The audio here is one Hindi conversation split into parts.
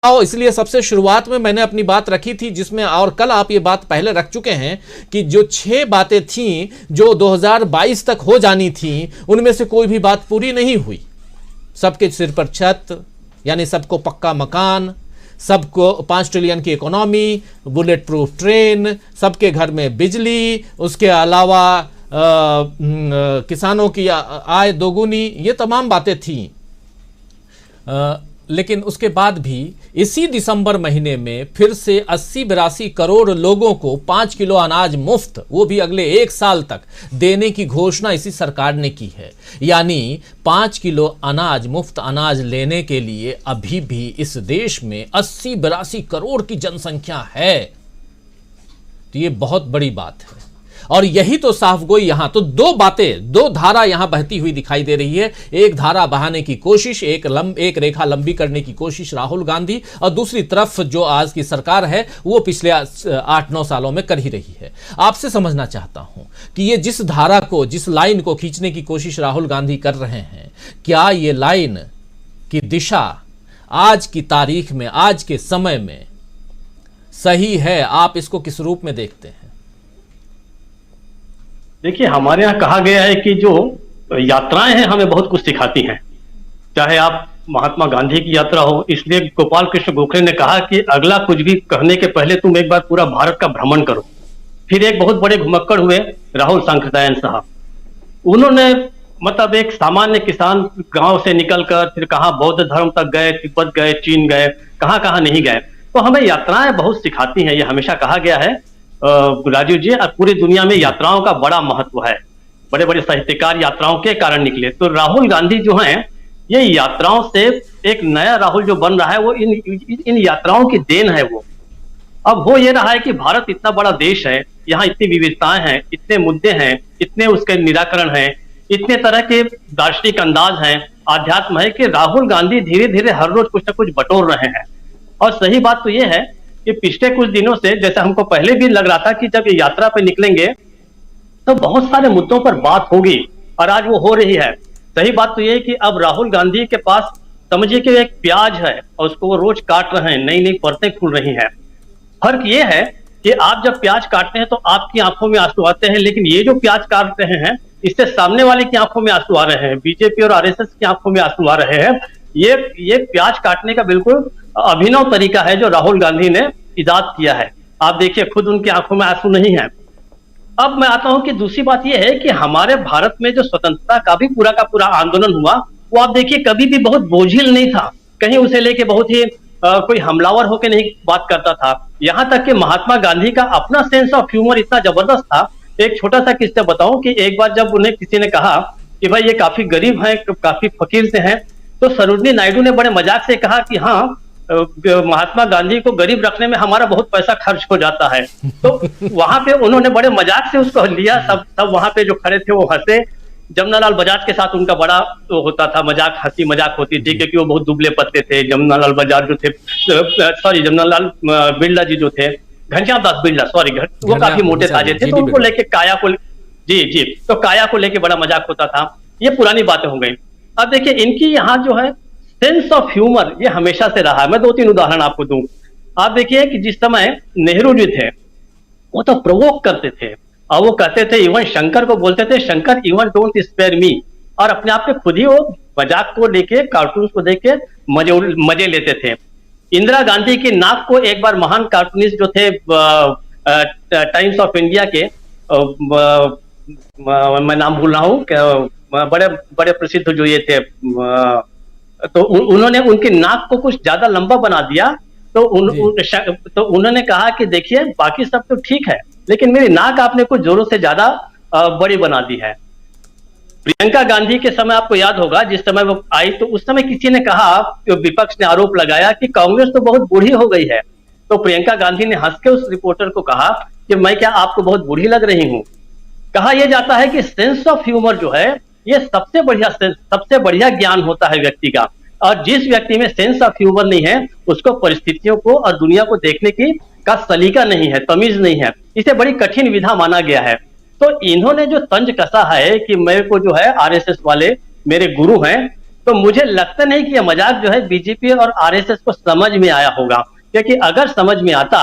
इसलिए सबसे शुरुआत में मैंने अपनी बात रखी थी, जिसमें और कल आप ये बात पहले रख चुके हैं कि जो 6 बातें थीं जो 2022 तक हो जानी थीं, उनमें से कोई भी बात पूरी नहीं हुई। सबके सिर पर छत, यानी सबको पक्का मकान, सबको 5 ट्रिलियन की इकोनॉमी, बुलेट प्रूफ ट्रेन, सबके घर में बिजली, उसके अलावा किसानों की आय दोगुनी, ये तमाम बातें थीं। लेकिन उसके बाद भी इसी दिसंबर महीने में फिर से 80-82 करोड़ लोगों को 5 किलो अनाज मुफ्त, वो भी अगले 1 साल तक देने की घोषणा इसी सरकार ने की है। यानी 5 किलो अनाज, मुफ्त अनाज लेने के लिए अभी भी इस देश में 80-82 करोड़ की जनसंख्या है। तो ये बहुत बड़ी बात है। और यही तो साफगोई यहां तो दो बातें, दो धारा यहां बहती हुई दिखाई दे रही है। एक धारा बहाने की कोशिश, एक रेखा लंबी करने की कोशिश राहुल गांधी, और दूसरी तरफ जो आज की सरकार है वो पिछले 8-9 सालों में कर ही रही है। आपसे समझना चाहता हूं कि ये जिस धारा को, जिस लाइन को खींचने की कोशिश राहुल गांधी कर रहे हैं, क्या ये लाइन की दिशा आज की तारीख में, आज के समय में सही है? आप इसको किस रूप में देखते हैं? देखिए, हमारे यहाँ कहा गया है कि जो यात्राएं हैं हमें बहुत कुछ सिखाती हैं। चाहे आप महात्मा गांधी की यात्रा हो, इसलिए गोपाल कृष्ण गोखले ने कहा कि अगला कुछ भी कहने के पहले तुम एक बार पूरा भारत का भ्रमण करो। फिर एक बहुत बड़े घुमक्कड़ हुए राहुल सांकृत्यायन साहब, उन्होंने मतलब एक सामान्य किसान गांव से निकलकर फिर कहाँ बौद्ध धर्म तक गए, तिब्बत गए, चीन गए, कहाँ कहाँ नहीं गए। तो हमें यात्राएं बहुत सिखाती हैं। ये हमेशा कहा गया है राजीव जी, पूरी दुनिया में यात्राओं का बड़ा महत्व है। बड़े बड़े साहित्यकार यात्राओं के कारण निकले। तो राहुल गांधी जो हैं, ये यात्राओं से एक नया राहुल जो बन रहा है, वो इन यात्राओं की देन है। वो अब हो ये रहा है कि भारत इतना बड़ा देश है, यहाँ इतनी विविधताएं हैं, इतने मुद्दे हैं, इतने उसके निराकरण हैं, इतने तरह के दार्शनिक अंदाज हैं, आध्यात्म है, कि राहुल गांधी धीरे धीरे हर रोज कुछ ना कुछ बटोर रहे हैं। और सही बात तो ये है कि पिछले कुछ दिनों से, जैसे हमको पहले भी लग रहा था कि जब ये यात्रा पे निकलेंगे तो बहुत सारे मुद्दों पर बात होगी, और आज वो हो रही है। सही बात तो ये है कि अब राहुल गांधी के पास समझिए कि एक प्याज है और उसको वो रोज काट रहे हैं, नई नई परतें खुल रही हैं। फर्क ये है कि आप जब प्याज काटते हैं तो आपकी आंखों में आंसू आते हैं, लेकिन ये जो प्याज काट रहे हैं इससे सामने वाले की आंखों में आंसू आ रहे हैं, बीजेपी और आरएसएस की आंखों में आंसू आ रहे हैं। ये प्याज काटने का बिल्कुल अभिनव तरीका है जो राहुल गांधी ने इजाद किया है। आप देखिए, खुद उनकी आंखों में आंसू नहीं है। अब मैं आता हूं कि दूसरी बात यह है कि हमारे भारत में जो स्वतंत्रता का भी पूरा का पूरा आंदोलन हुआ, वो आप देखिए कभी भी बहुत बोझिल नहीं था। कहीं उसे लेके बहुत ही कोई हमलावर होकर नहीं बात करता था। यहां तक कि महात्मा गांधी का अपना सेंस ऑफ ह्यूमर इतना जबरदस्त था। एक छोटा सा किस्सा बताऊं कि एक बार जब उन्हें किसी ने कहा कि भाई ये काफी गरीब हैं, काफी फकीर से हैं, तो सरोजिनी नायडू ने बड़े मजाक से कहा कि हाँ, महात्मा गांधी को गरीब रखने में हमारा बहुत पैसा खर्च हो जाता है। तो वहां पे उन्होंने बड़े मजाक से उसको लिया। सब वहां पे जो खड़े थे वो हंसे। जमनालाल बजाज के साथ उनका बड़ा होता था मजाक, हंसी मजाक होती थी, क्योंकि वो बहुत दुबले पत्ते थे। जमनालाल बजाज जो थे, सॉरी जमनालाल बिरला जी जो थे, घनश्याम दास बिरला, सॉरी, वो काफी मोटे ताजे थे। तो उनको लेके काया को, जी, तो काया को लेके बड़ा मजाक होता था। ये पुरानी बातें हो गई। अब देखिए, इनकी यहाँ जो है सेंस ऑफ ह्यूमर ये हमेशा से रहा है। मैं 2-3 उदाहरण आपको दूं। आप देखिए कि जिस समय नेहरू जी थे, वो तो प्रोवोक करते थे, और वो कहते थे, इवन शंकर को बोलते थे, Shankar even don't spare me, और अपने आप पे खुद ही वो मजाक को लेके, कार्टून को देके मजे लेते थे। इंदिरा गांधी की नाक को एक बार महान कार्टूनिस्ट जो थे टाइम्स ऑफ इंडिया के, मैं नाम भूल रहा हूँ, बड़े बड़े प्रसिद्ध जो ये थे, तो उन्होंने उनकी नाक को कुछ ज्यादा लंबा बना दिया। तो उन्होंने कहा कि देखिए, बाकी सब तो ठीक है, लेकिन मेरी नाक आपने कुछ जोरों से ज्यादा बड़ी बना दी है। प्रियंका गांधी के समय आपको याद होगा, जिस समय वो आई तो उस समय किसी ने कहा, विपक्ष ने आरोप लगाया कि कांग्रेस तो बहुत बूढ़ी हो गई है। तो प्रियंका गांधी ने हंस के उस रिपोर्टर को कहा कि मैं क्या आपको बहुत बूढ़ी लग रही हूं। कहा यह जाता है कि सेंस ऑफ ह्यूमर जो है, ये सबसे बढ़िया ज्ञान होता है व्यक्ति का। और जिस व्यक्ति में सेंस ऑफ ह्यूमर नहीं है, उसको परिस्थितियों को और दुनिया को देखने की का सलीका नहीं है, तमीज नहीं है। इसे बड़ी कठिन विधा माना गया है। तो इन्होंने जो तंज कसा है कि मेरे को जो है आरएसएस वाले मेरे गुरु हैं, तो मुझे लगता नहीं कि यह मजाक जो है बीजेपी और आरएसएस को समझ में आया होगा, क्योंकि अगर समझ में आता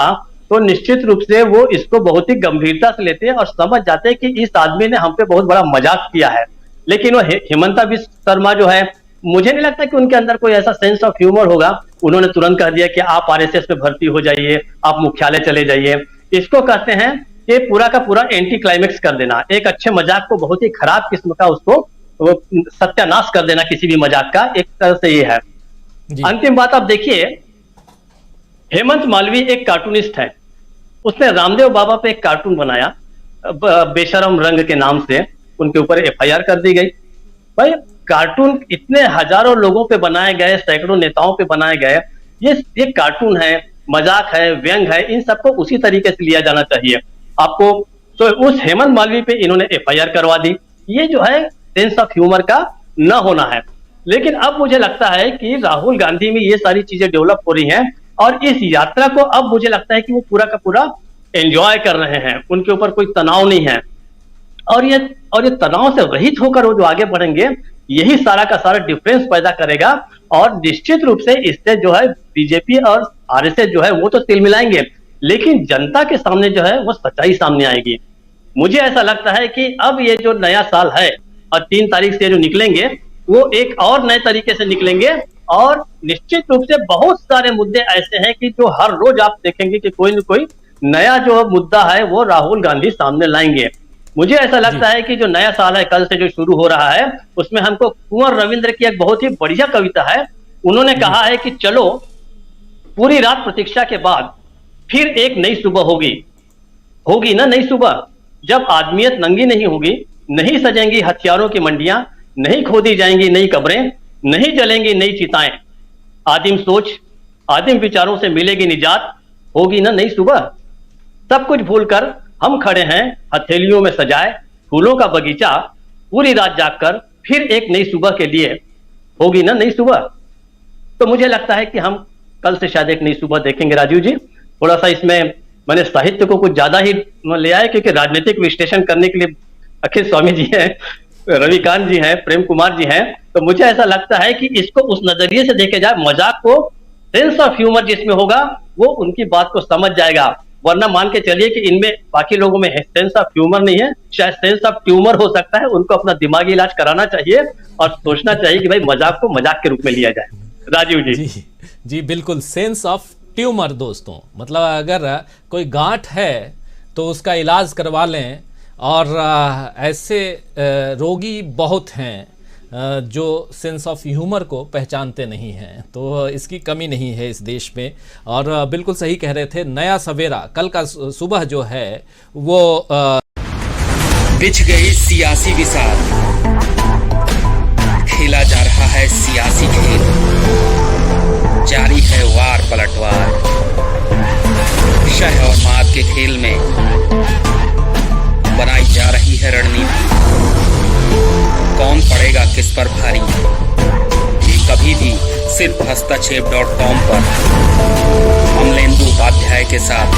तो निश्चित रूप से वो इसको बहुत ही गंभीरता से लेते हैं और समझ जाते हैं कि इस आदमी ने हम पे बहुत बड़ा मजाक किया है। लेकिन वो हेमंता बिस्वा शर्मा जो है, मुझे नहीं लगता कि उनके अंदर कोई ऐसा सेंस ऑफ ह्यूमर होगा। उन्होंने तुरंत कह दिया कि आप आरएसएस में भर्ती हो जाइए, आप मुख्यालय चले जाइए। इसको कहते हैं कि पूरा का पूरा एंटी क्लाइमेक्स कर देना, एक अच्छे मजाक को बहुत ही खराब किस्म का उसको सत्यानाश कर देना किसी भी मजाक का, एक तरह से ये है। अंतिम बात आप देखिए, हेमंत मालवीय एक कार्टूनिस्ट है, उसने रामदेव बाबा पे एक कार्टून बनाया बेशरम रंग के नाम से, उनके ऊपर एफआईआर कर दी गई। भाई कार्टून इतने हजारों लोगों पे बनाए गए, सैकड़ों नेताओं पे बनाए गए, ये कार्टून है, मजाक है, व्यंग है, इन सबको उसी तरीके से लिया जाना चाहिए आपको। तो उस हेमंत मालवीय पे इन्होंने एफआईआर करवा दी, ये जो है सेंस ऑफ ह्यूमर का न होना है। लेकिन अब मुझे लगता है कि राहुल गांधी में ये सारी चीजें डेवलप हो रही हैं और इस यात्रा को अब मुझे लगता है कि वो पूरा का पूरा एंजॉय कर रहे हैं, उनके ऊपर कोई तनाव नहीं है। और ये तनाव से रहित होकर वो जो आगे बढ़ेंगे, यही सारा का सारा डिफरेंस पैदा करेगा। और निश्चित रूप से इससे जो है बीजेपी और आरएसएस जो है वो तो तिल मिलाएंगे, लेकिन जनता के सामने जो है वो सच्चाई सामने आएगी। मुझे ऐसा लगता है कि अब ये जो नया साल है और 3 तारीख से जो निकलेंगे, वो एक और नए तरीके से निकलेंगे। और निश्चित रूप से बहुत सारे मुद्दे ऐसे हैं कि जो हर रोज आप देखेंगे कि कोई न कोई नया जो मुद्दा है वो राहुल गांधी सामने लाएंगे। मुझे ऐसा लगता है कि जो नया साल है कल से जो शुरू हो रहा है, उसमें हमको कुंवर रविंद्र की एक बहुत ही बढ़िया कविता है। उन्होंने कहा है कि चलो पूरी रात प्रतीक्षा के बाद फिर एक नई सुबह होगी ना नई सुबह, जब आदमियत नंगी नहीं होगी, नहीं सजेंगी हथियारों की मंडियां, नहीं खोदी जाएंगी नई कब्रें, नहीं जलेंगी नई चिताएं, आदिम सोच आदिम विचारों से मिलेगी निजात, होगी ना नई सुबह। सब कुछ भूलकर हम खड़े हैं हथेलियों में सजाए फूलों का बगीचा, पूरी रात जागकर फिर एक नई सुबह के लिए, होगी ना नई सुबह। तो मुझे लगता है कि हम कल से शायद एक नई सुबह देखेंगे। राजीव जी, थोड़ा सा इसमें मैंने साहित्य को कुछ ज्यादा ही ले आया, क्योंकि राजनीतिक विश्लेषण करने के लिए अखिल स्वामी जी हैं, रविकांत जी हैं, प्रेम कुमार जी हैं, तो मुझे ऐसा लगता है कि इसको उस नजरिए से देखे जाए, मजाक को सेंस ऑफ ह्यूमर जिसमें होगा वो उनकी बात को समझ जाएगा। वरना मान के चलिए कि इनमें बाकी लोगों में सेंस ऑफ ह्यूमर नहीं है, शायद सेंस ऑफ ट्यूमर हो सकता है। उनको अपना दिमागी इलाज कराना चाहिए और सोचना चाहिए कि भाई मजाक को मजाक के रूप में लिया जाए। राजीव जी जी बिल्कुल, सेंस ऑफ ट्यूमर दोस्तों, मतलब अगर कोई गांठ है तो उसका इलाज करवा लें। और ऐसे रोगी बहुत हैं जो सेंस ऑफ ह्यूमर को पहचानते नहीं हैं, तो इसकी कमी नहीं है इस देश में। और बिल्कुल सही कह रहे थे, नया सवेरा कल का सुबह जो है वो बिछ गई सियासी विसार, खेला जा रहा है सियासी खेल, जारी है वार पलटवार, शह और मात के खेल में बनाई जा रही है रणनीति, कौन पड़ेगा किस पर भारी, ये कभी भी सिर्फ हस्तक्षेप.com पर अमलेंदु उपाध्याय के साथ।